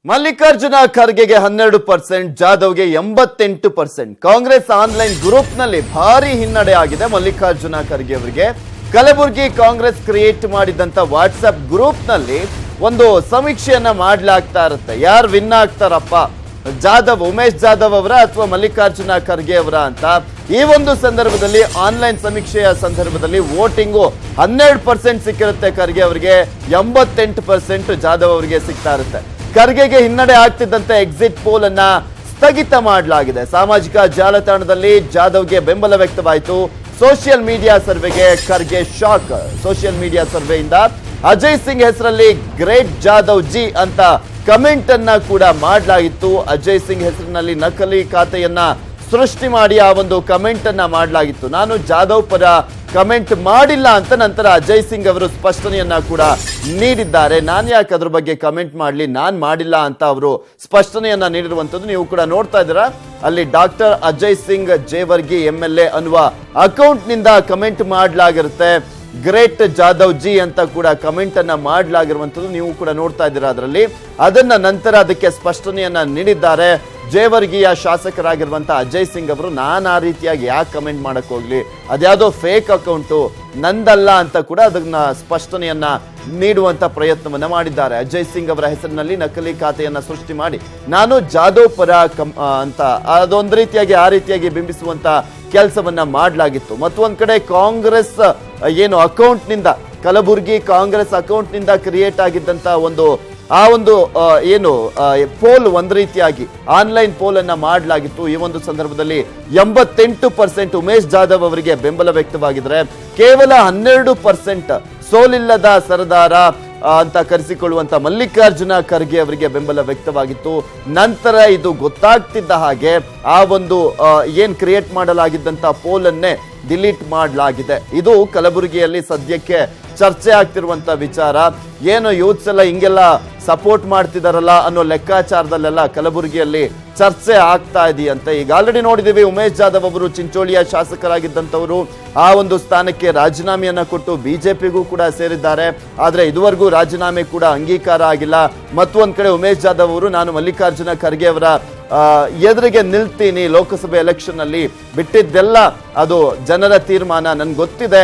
Mallikarjuna ಖರ್ಗೆಗೆ 12%, ಜಾಧವ್ಗೆ 88%. Congress online group ನಲ್ಲಿ ಭಾರಿ ಹಿನ್ನಡೆ ಆಗಿದೆ ಮಲ್ಲಿಕಾರ್ಜುನ ಖರ್ಗೆ ಅವರಿಗೆ. ಕಲಬುರಗಿ ಕಾಂಗ್ರೆಸ್ ಕ್ರಿಯೇಟ್ ಮಾಡಿದಂತ ವಾಟ್ಸ್ಆಪ್ ಗ್ರೂಪ್ ನಲ್ಲಿ ಒಂದು ಸಮೀಕ್ಷೆಯನ್ನ ಮಾಡಲಾಗ್ತಾ ಇರುತ್ತೆ. ಯಾರು ವಿನ್ ಆಗ್ತಾರಪ್ಪ, ಜಾಧವ್, ಉಮೇಶ್ ಜಾಧವ್ ಅವರ ಅಥವಾ ಮಲ್ಲಿಕಾರ್ಜುನ ಖರ್ಗೆ ಅವರ ಅಂತ. ಈ ಒಂದು ಸಂದರ್ಭದಲ್ಲಿ ಆನ್ಲೈನ್ ಸಮೀಕ್ಷೆಯ ಸಂದರ್ಭದಲ್ಲಿ ವೋಟಿಂಗು 12% ಸಿಕ್ಕಿರುತ್ತೆ ಖರ್ಗೆ ಅವರಿಗೆ, 88% ಜಾಧವ್ ಅವರಿಗೆ ಸಿಗ್ತಾ ಇರುತ್ತೆ. ಖರ್ಗೆಗೆ ಹಿನ್ನಡೆ ಆಗ್ತಿದ್ದಂತೆ ಎಕ್ಸಿಟ್ ಪೋಲ್ ಅನ್ನ ಸ್ಥಗಿತ ಮಾಡಲಾಗಿದೆ. ಸಾಮಾಜಿಕ ಜಾಲತಾಣದಲ್ಲಿ ಜಾಧವ್ಗೆ ಬೆಂಬಲ ವ್ಯಕ್ತವಾಯಿತು. ಸೋಷಿಯಲ್ ಮೀಡಿಯಾ ಸರ್ವೆಗೆ ಖರ್ಗೆ ಶಾಕ್. ಸೋಷಿಯಲ್ ಮೀಡಿಯಾ ಸರ್ವೆಯಿಂದ ಅಜಯ್ ಸಿಂಗ್ ಹೆಸರಲ್ಲಿ ಗ್ರೇಟ್ ಜಾಧವ್ ಜಿ ಅಂತ ಕಮೆಂಟ್ ಅನ್ನ ಕೂಡ ಮಾಡಲಾಗಿತ್ತು. ಅಜಯ್ ಸಿಂಗ್ ಹೆಸರಿನಲ್ಲಿ ನಕಲಿ ಖಾತೆಯನ್ನ ಸೃಷ್ಟಿ ಮಾಡಿ ಆ ಒಂದು ಕಮೆಂಟ್ ಅನ್ನ ಮಾಡಲಾಗಿತ್ತು. ನಾನು ಜಾಧವ್ ಪರ ಕಮೆಂಟ್ ಮಾಡಿಲ್ಲ ಅಂತ ನಂತರ ಅಜಯ್ ಸಿಂಗ್ ಅವರು ಸ್ಪಷ್ಟನೆಯನ್ನ ಕೂಡ ನೀಡಿದ್ದಾರೆ. ನಾನು ಯಾಕೆ ಅದ್ರ ಬಗ್ಗೆ ಕಮೆಂಟ್ ಮಾಡಲಿ, ನಾನ್ ಮಾಡಿಲ್ಲ ಅಂತ ಅವರು ಸ್ಪಷ್ಟನೆಯನ್ನ ನೀಡಿರುವಂತದ್ದು ನೀವು ಕೂಡ ನೋಡ್ತಾ ಇದ್ದೀರಾ. ಅಲ್ಲಿ ಡಾಕ್ಟರ್ ಅಜಯ್ ಸಿಂಗ್ ಜೇವರ್ಗಿ MLA ಅನ್ನುವ ಅಕೌಂಟ್ ನಿಂದ ಕಮೆಂಟ್ ಮಾಡಲಾಗಿರುತ್ತೆ. ಗ್ರೇಟ್ ಜಾಧವ್ ಜಿ ಅಂತ ಕೂಡ ಕಮೆಂಟ್ ಅನ್ನ ಮಾಡಲಾಗಿರುವಂತದ್ದು ನೀವು ಕೂಡ ನೋಡ್ತಾ ಇದ್ದೀರಾ. ಅದರಲ್ಲಿ ಅದನ್ನ ನಂತರ ಅದಕ್ಕೆ ಸ್ಪಷ್ಟನೆಯನ್ನ ನೀಡಿದ್ದಾರೆ. ಜೇವರ್ಗಿಯ ಶಾಸಕರಾಗಿರುವಂತಹ ಅಜಯ್ ಸಿಂಗ್ ಅವರು, ನಾನು ಆ ರೀತಿಯಾಗಿ ಯಾಕೆ ಕಮೆಂಟ್ ಮಾಡಕ್ ಹೋಗ್ಲಿ, ಅದ್ಯಾವುದೋ ಫೇಕ್ ಅಕೌಂಟು, ನಂದಲ್ಲ ಅಂತ ಕೂಡ ಅದನ್ನ ಸ್ಪಷ್ಟನೆಯನ್ನ ನೀಡುವಂತ ಪ್ರಯತ್ನವನ್ನ ಮಾಡಿದ್ದಾರೆ. ಅಜಯ್ ಸಿಂಗ್ ಅವರ ಹೆಸರಿನಲ್ಲಿ ನಕಲಿ ಖಾತೆಯನ್ನ ಸೃಷ್ಟಿ ಮಾಡಿ ನಾನು ಜಾಧವ್ ಪರ ಅಂತ ಅದೊಂದು ರೀತಿಯಾಗಿ ಆ ರೀತಿಯಾಗಿ ಬಿಂಬಿಸುವಂತ ಕೆಲಸವನ್ನ ಮಾಡಲಾಗಿತ್ತು. ಮತ್ತೊಂದ್ ಕಡೆ ಕಾಂಗ್ರೆಸ್ ಏನು ಅಕೌಂಟ್ ನಿಂದ, ಕಲಬುರಗಿ ಕಾಂಗ್ರೆಸ್ ಅಕೌಂಟ್ ನಿಂದ ಕ್ರಿಯೇಟ್ ಆಗಿದ್ದಂತ ಒಂದು ಏನು ಪೋಲ್ ಒಂದು ರೀತಿಯಾಗಿ ಆನ್ಲೈನ್ ಪೋಲ್ ಅನ್ನ ಮಾಡಲಾಗಿತ್ತು. ಈ ಒಂದು ಸಂದರ್ಭದಲ್ಲಿ 88% ಉಮೇಶ್ ಜಾಧವ್ ಅವರಿಗೆ ಬೆಂಬಲ ವ್ಯಕ್ತವಾಗಿದ್ರೆ, ಕೇವಲ 12% ಸೋಲಿಲ್ಲದ ಸರದಾರ ಅಂತ ಕರೆಸಿಕೊಳ್ಳುವಂತ ಮಲ್ಲಿಕಾರ್ಜುನ ಖರ್ಗೆ ಅವರಿಗೆ ಬೆಂಬಲ ವ್ಯಕ್ತವಾಗಿತ್ತು. ನಂತರ ಇದು ಗೊತ್ತಾಗ್ತಿದ್ದ ಹಾಗೆ ಆ ಒಂದು ಏನ್ ಕ್ರಿಯೇಟ್ ಮಾಡಲಾಗಿದ್ದಂತ ಪೋಲ್ ಅನ್ನೇ ಡಿಲೀಟ್ ಮಾಡಲಾಗಿದೆ. ಇದು ಕಲಬುರಗಿಯಲ್ಲಿ ಸದ್ಯಕ್ಕೆ ಚರ್ಚೆ ಆಗ್ತಿರುವಂತ ವಿಚಾರ. ಏನು ಯೂತ್ಸ್ ಎಲ್ಲ ಹಿಂಗೆಲ್ಲ ಸಪೋರ್ಟ್ ಮಾಡ್ತಿದಾರಲ್ಲ ಅನ್ನೋ ಲೆಕ್ಕಾಚಾರದಲ್ಲೆಲ್ಲ ಕಲಬುರಗಿಯಲ್ಲಿ ಚರ್ಚೆ ಆಗ್ತಾ ಇದೆಯಂತೆ. ಈಗ ಆಲ್ರೆಡಿ ನೋಡಿದೀವಿ, ಉಮೇಶ್ ಜಾಧವ್ ಅವರು ಚಿಂಚೋಳಿಯ ಶಾಸಕರಾಗಿದ್ದಂಥವರು ಆ ಒಂದು ಸ್ಥಾನಕ್ಕೆ ರಾಜೀನಾಮೆಯನ್ನ ಕೊಟ್ಟು ಬಿಜೆಪಿಗೂ ಕೂಡ ಸೇರಿದ್ದಾರೆ. ಆದ್ರೆ ಇದುವರೆಗೂ ರಾಜೀನಾಮೆ ಕೂಡ ಅಂಗೀಕಾರ ಆಗಿಲ್ಲ. ಮತ್ತೊಂದ್ ಕಡೆ ಉಮೇಶ್ ಜಾಧವ್ ಅವರು, ನಾನು ಮಲ್ಲಿಕಾರ್ಜುನ ಖರ್ಗೆ ಅವರ ಎದುರಿಗೆ ನಿಲ್ತೀನಿ ಲೋಕಸಭೆ ಎಲೆಕ್ಷನ್ ಅಲ್ಲಿ, ಬಿಟ್ಟಿದ್ದೆಲ್ಲ ಅದು ಜನರ ತೀರ್ಮಾನ, ನನ್ಗೆ ಗೊತ್ತಿದೆ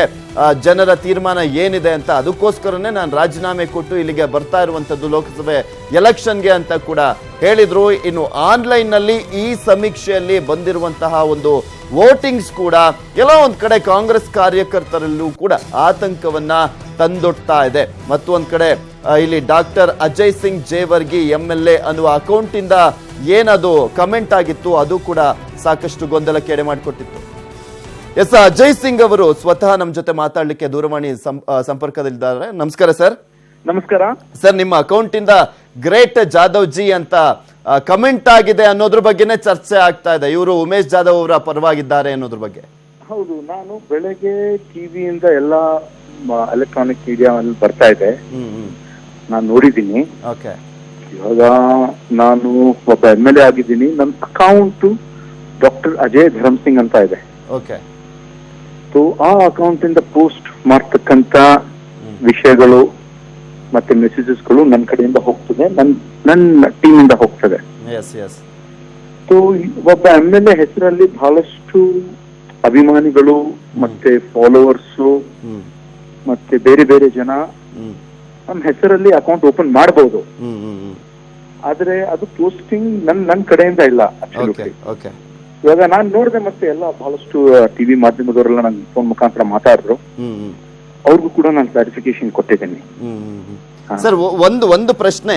ಜನರ ತೀರ್ಮಾನ ಏನಿದೆ ಅಂತ, ಅದಕ್ಕೋಸ್ಕರನೇ ನಾನು ರಾಜೀನಾಮೆ ಕೊಟ್ಟು ಇಲ್ಲಿಗೆ ಬರ್ತಾ ಇರುವಂತದ್ದು ಲೋಕಸಭೆ ಎಲೆಕ್ಷನ್ಗೆ ಅಂತ ಕೂಡ ಹೇಳಿದ್ರು. ಇನ್ನು ಆನ್ಲೈನ್ ನಲ್ಲಿ ಈ ಸಮೀಕ್ಷೆಯಲ್ಲಿ ಬಂದಿರುವಂತಹ ಒಂದು ವೋಟಿಂಗ್ಸ್ ಕೂಡ ಎಲ್ಲೋ ಒಂದ್ ಕಡೆ ಕಾಂಗ್ರೆಸ್ ಕಾರ್ಯಕರ್ತರಲ್ಲೂ ಕೂಡ ಆತಂಕವನ್ನ ತಂದೊಡ್ತಾ ಇದೆ. ಮತ್ತೊಂದ್ ಕಡೆ ಇಲ್ಲಿ ಡಾಕ್ಟರ್ ಅಜಯ್ ಸಿಂಗ್ ಜೇವರ್ಗಿ MLA ಅನ್ನುವ ಅಕೌಂಟ್ ಇಂದ ಏನದು ಕಮೆಂಟ್ ಆಗಿತ್ತು ಅದು ಕೂಡ ಸಾಕಷ್ಟು ಗೊಂದಲಕ್ಕೆ ಎಡೆ ಮಾಡಿಕೊಟ್ಟಿತ್ತು. ಎಸ್, ಅಜಯ್ ಸಿಂಗ್ ಅವರು ಸ್ವತಃ ನಮ್ಮ ಜೊತೆ ಮಾತಾಡ್ಲಿಕ್ಕೆ ದೂರವಾಣಿ ಸಂಪರ್ಕದಲ್ಲಿದ್ದಾರೆ. ನಮಸ್ಕಾರ ಸರ್. ನಮಸ್ಕಾರ ಸರ್, ನಿಮ್ಮ ಅಕೌಂಟ್ ಇಂದ ಗ್ರೇಟ್ ಜಾಧವ್ ಜಿ ಅಂತ ಕಮೆಂಟ್ ಆಗಿದೆ ಅನ್ನೋದ್ರ ಬಗ್ಗೆನೇ ಚರ್ಚೆ ಆಗ್ತಾ ಇದೆ. ಇವರು ಉಮೇಶ್ ಜಾಧವ್ ಅವರ ಪರವಾಗಿದ್ದಾರೆ ಅನ್ನೋದ್ರ ಬಗ್ಗೆ. ಹೌದು, ನಾನು ಬೆಳಗ್ಗೆ ಟಿವಿಯಿಂದ ಎಲ್ಲ ಎಲೆಕ್ಟ್ರಾನಿಕ್ ಮೀಡಿಯಾ ಬರ್ತಾ ಇದೆ, ನಾನು ನೋಡಿದ್ದೀನಿ. ಓಕೆ, ಇವಾಗ ನಾನು ಒಬ್ಬ MLA ಆಗಿದ್ದೀನಿ. ನನ್ನ ಅಕೌಂಟ್ ಡಾಕ್ಟರ್ ಅಜಯ್ ಧರ್ಮ್ ಸಿಂಗ್ ಅಂತ ಇದೆ. ಓಕೆ, ಆ ಅಕೌಂಟ್ ಇಂದ ಪೋಸ್ಟ್ ಮಾಡ್ತಕ್ಕಂತ ವಿಷಯಗಳು ಮತ್ತೆ ಮೆಸೇಜಸ್ಗಳು ನನ್ನ ಕಡೆಯಿಂದ ಹೋಗ್ತದೆ, ನನ್ನ ಟೀಮ್ ಇಂದ ಹೋಗ್ತದೆ. ಒಬ್ಬ MLA ಹೆಸರಲ್ಲಿ ಬಹಳಷ್ಟು ಅಭಿಮಾನಿಗಳು ಮತ್ತೆ ಫಾಲೋವರ್ಸ್ ಮತ್ತೆ ಬೇರೆ ಬೇರೆ ಜನ ನಮ್ಮ ಹೆಸರಲ್ಲಿ ಅಕೌಂಟ್ ಓಪನ್ ಮಾಡಬಹುದು. ಆದ್ರೆ ಅದು ಪೋಸ್ಟಿಂಗ್ ನನ್ನ ಕಡೆಯಿಂದ ಇಲ್ಲ. ಇವಾಗ ನಾನ್ ನೋಡಿದೆ, ಮತ್ತೆ ಎಲ್ಲ ಬಹಳಷ್ಟು ಟಿವಿ ಮಾಧ್ಯಮದವರೆಲ್ಲ ನನ್ ಫೋನ್ ಮುಖಾಂತರ ಮಾತಾಡಿದ್ರು. ಅವ್ರಿಗೂ ಕೂಡ ನಾನು ಕ್ಲಾರಿಫಿಕೇಶನ್ ಕೊಟ್ಟಿದ್ದೀನಿ. ಸರ್, ಒಂದು ಪ್ರಶ್ನೆ,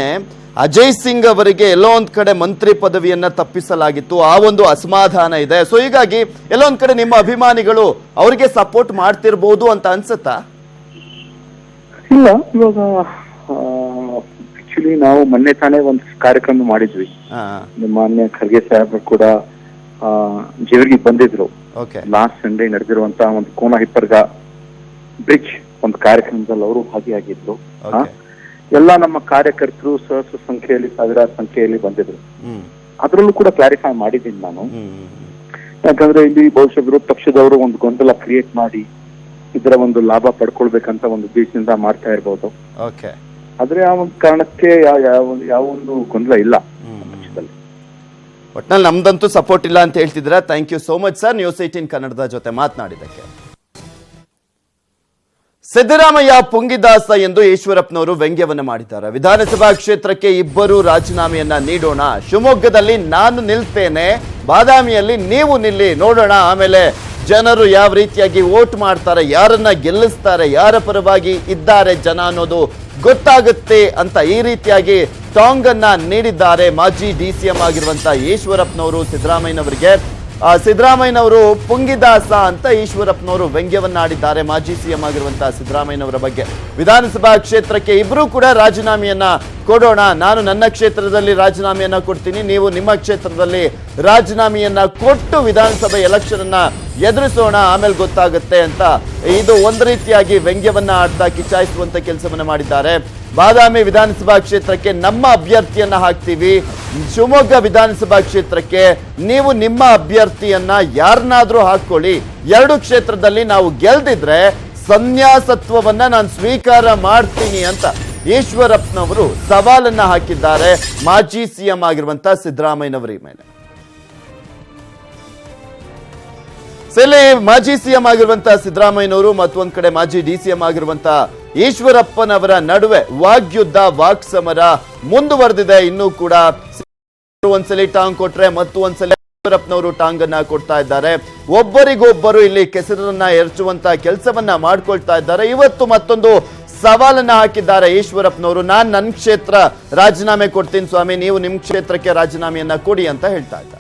ಅಜಯ್ ಸಿಂಗ್ ಅವರಿಗೆ ಎಲ್ಲೋ ಒಂದ್ ಕಡೆ ಮಂತ್ರಿ ಪದವಿಯನ್ನ ತಪ್ಪಿಸಲಾಗಿತ್ತು, ಆ ಒಂದು ಅಸಮಾಧಾನ ಇದೆ. ಸೊ ಹೀಗಾಗಿ ಎಲ್ಲೋ ಒಂದ್ ಕಡೆ ನಿಮ್ಮ ಅಭಿಮಾನಿಗಳು ಅವರಿಗೆ ಸಪೋರ್ಟ್ ಮಾಡ್ತಿರ್ಬೋದು ಅಂತ ಅನ್ಸುತ್ತಾ? ಇಲ್ಲ, ಇವಾಗ ಆಕ್ಚುಲಿ ನಾವು ಮೊನ್ನೆ ತಾನೇ ಒಂದು ಕಾರ್ಯಕ್ರಮ ಮಾಡಿದ್ವಿ. ಮಾನ್ಯ ಖರ್ಗೆ ಸಾಹೇಬರು ಕೂಡ ಜೇವರ್ಗಿ ಬಂದಿದ್ರು. ಲಾಸ್ಟ್ ಸಂಡೇ ನಡೆದಿರುವಂತಹ ಒಂದು ಕೋನ ಹಿಪ್ಪರ್ಗ ಬ್ರಿಡ್ಜ್ ಒಂದು ಕಾರ್ಯಕ್ರಮದಲ್ಲಿ ಅವರು ಭಾಗಿಯಾಗಿದ್ರು. ಎಲ್ಲ ನಮ್ಮ ಕಾರ್ಯಕರ್ತರು ಸಹಸ್ರ ಸಂಖ್ಯೆಯಲ್ಲಿ, ಸಾವಿರಾರು ಸಂಖ್ಯೆಯಲ್ಲಿ ಬಂದಿದ್ರು. ಅದರಲ್ಲೂ ಕೂಡ ಕ್ಲಾರಿಫೈ ಮಾಡಿದ್ದೀನಿ ನಾನು. ಯಾಕಂದ್ರೆ ಇಲ್ಲಿ ಬಹುಶಃ ವಿರೋಧ ಪಕ್ಷದವರು ಒಂದು ಗೊಂದಲ ಕ್ರಿಯೇಟ್ ಮಾಡಿ ಇದರ ಒಂದು ಲಾಭ ಪಡ್ಕೊಳ್ಬೇಕಂತ ಒಂದು ಉದ್ದೇಶದಿಂದ ಮಾಡ್ತಾ ಇರ್ಬೋದು. ಆದ್ರೆ ಆ ಒಂದು ಕಾರಣಕ್ಕೆ ಯಾವ ಒಂದು ಗೊಂದಲ ಇಲ್ಲ ಪಕ್ಷದಲ್ಲಿ. ಒಟ್ನಲ್ಲಿ ನಮ್ದಂತೂ ಸಪೋರ್ಟ್ ಇಲ್ಲ ಅಂತ ಹೇಳ್ತಿದ್ದೀರಾ. Thank you so much sir, news 18 ಕನ್ನಡದ ಜೊತೆ ಮಾತನಾಡಿದ್ದಕ್ಕೆ. ಸಿದ್ದರಾಮಯ್ಯ ಪುಂಗಿದಾಸ ಎಂದು ಈಶ್ವರಪ್ಪನವರು ವ್ಯಂಗ್ಯವನ್ನು ಮಾಡಿದ್ದಾರೆ. ವಿಧಾನಸಭಾ ಕ್ಷೇತ್ರಕ್ಕೆ ಇಬ್ಬರು ರಾಜೀನಾಮೆಯನ್ನ ನೀಡೋಣ, ಶಿವಮೊಗ್ಗದಲ್ಲಿ ನಾನು ನಿಲ್ತೇನೆ, ಬಾದಾಮಿಯಲ್ಲಿ ನೀವು ನಿಲ್ಲಿ, ನೋಡೋಣ ಆಮೇಲೆ ಜನರು ಯಾವ ರೀತಿಯಾಗಿ ವೋಟ್ ಮಾಡ್ತಾರೆ, ಯಾರನ್ನ ಗೆಲ್ಲಿಸ್ತಾರೆ, ಯಾರ ಪರವಾಗಿ ಇದ್ದಾರೆ ಜನ ಅನ್ನೋದು ಗೊತ್ತಾಗುತ್ತೆ ಅಂತ ಈ ರೀತಿಯಾಗಿ ಟಾಂಗ್ ಅನ್ನ ನೀಡಿದ್ದಾರೆ ಮಾಜಿ DCM ಆಗಿರುವಂತ ಈಶ್ವರಪ್ಪನವರು ಸಿದ್ದರಾಮಯ್ಯನವರಿಗೆ. ಸಿದ್ದರಾಮಯ್ಯನವರು ಪುಂಗಿದಾಸ ಅಂತ ಈಶ್ವರಪ್ಪನವರು ವ್ಯಂಗ್ಯವನ್ನಾಡಿದ್ದಾರೆ ಮಾಜಿ CM ಆಗಿರುವಂತಹ ಸಿದ್ದರಾಮಯ್ಯನವರ ಬಗ್ಗೆ. ವಿಧಾನಸಭಾ ಕ್ಷೇತ್ರಕ್ಕೆ ಇಬ್ರು ಕೂಡ ರಾಜೀನಾಮೆಯನ್ನ ಕೊಡೋಣ, ನಾನು ನನ್ನ ಕ್ಷೇತ್ರದಲ್ಲಿ ರಾಜೀನಾಮೆಯನ್ನ ಕೊಡ್ತೀನಿ, ನೀವು ನಿಮ್ಮ ಕ್ಷೇತ್ರದಲ್ಲಿ ರಾಜೀನಾಮೆಯನ್ನ ಕೊಟ್ಟು ವಿಧಾನಸಭೆ ಎಲೆಕ್ಷನ್ ಅನ್ನ ಎದುರಿಸೋಣ, ಆಮೇಲೆ ಗೊತ್ತಾಗುತ್ತೆ ಅಂತ ಇದು ಒಂದು ರೀತಿಯಾಗಿ ವ್ಯಂಗ್ಯವನ್ನ ಆಡ್ತಾ ಕಿಚಾಯಿಸುವಂತ ಕೆಲಸವನ್ನ ಮಾಡಿದ್ದಾರೆ. ಬಾದಾಮಿ ವಿಧಾನಸಭಾ ಕ್ಷೇತ್ರಕ್ಕೆ ನಮ್ಮ ಅಭ್ಯರ್ಥಿಯನ್ನ ಹಾಕ್ತೀವಿ, ಶಿವಮೊಗ್ಗ ವಿಧಾನಸಭಾ ಕ್ಷೇತ್ರಕ್ಕೆ ನೀವು ನಿಮ್ಮ ಅಭ್ಯರ್ಥಿಯನ್ನ ಯಾರನ್ನಾದ್ರೂ ಹಾಕೊಳ್ಳಿ, ಎರಡು ಕ್ಷೇತ್ರದಲ್ಲಿ ನಾವು ಗೆಲ್ದಿದ್ರೆ ಸನ್ಯಾಸತ್ವವನ್ನ ನಾನು ಸ್ವೀಕಾರ ಮಾಡ್ತೀನಿ ಅಂತ ಈಶ್ವರಪ್ಪನವರು ಸವಾಲನ್ನ ಹಾಕಿದ್ದಾರೆ ಮಾಜಿ CM ಆಗಿರುವಂತ ಸಿದ್ದರಾಮಯ್ಯನವರ ಮೇಲೆ. ಇಲ್ಲಿ ಮಾಜಿ CM ಆಗಿರುವಂತಹ ಸಿದ್ದರಾಮಯ್ಯನವರು ಮತ್ತೊಂದ್ ಕಡೆ ಮಾಜಿ DCM ಆಗಿರುವಂತಹ ಈಶ್ವರಪ್ಪನವರ ನಡುವೆ ವಾಗ್ಯುದ್ಧ ವಾಕ್ಸಮರ ಮುಂದುವರೆದಿದೆ. ಇನ್ನೂ ಕೂಡ ಒಂದ್ಸಲಿ ಟಾಂಗ್ ಕೊಟ್ರೆ ಮತ್ತು ಒಂದ್ಸಲಿ ಈಶ್ವರಪ್ಪನವರು ಟಾಂಗ್ ಅನ್ನ ಕೊಡ್ತಾ ಇದ್ದಾರೆ. ಒಬ್ಬರಿಗೊಬ್ಬರು ಇಲ್ಲಿ ಕೆಸರನ್ನ ಎರಚುವಂತ ಕೆಲಸವನ್ನ ಮಾಡ್ಕೊಳ್ತಾ ಇದ್ದಾರೆ. ಇವತ್ತು ಮತ್ತೊಂದು ಸವಾಲನ್ನ ಹಾಕಿದ್ದಾರೆ ಈಶ್ವರಪ್ಪನವರು, ನಾನ್ ನನ್ನ ಕ್ಷೇತ್ರ ರಾಜೀನಾಮೆ ಕೊಡ್ತೀನಿ ಸ್ವಾಮಿ, ನೀವು ನಿಮ್ ಕ್ಷೇತ್ರಕ್ಕೆ ರಾಜೀನಾಮೆಯನ್ನ ಕೊಡಿ ಅಂತ ಹೇಳ್ತಾ ಇದ್ದಾರೆ.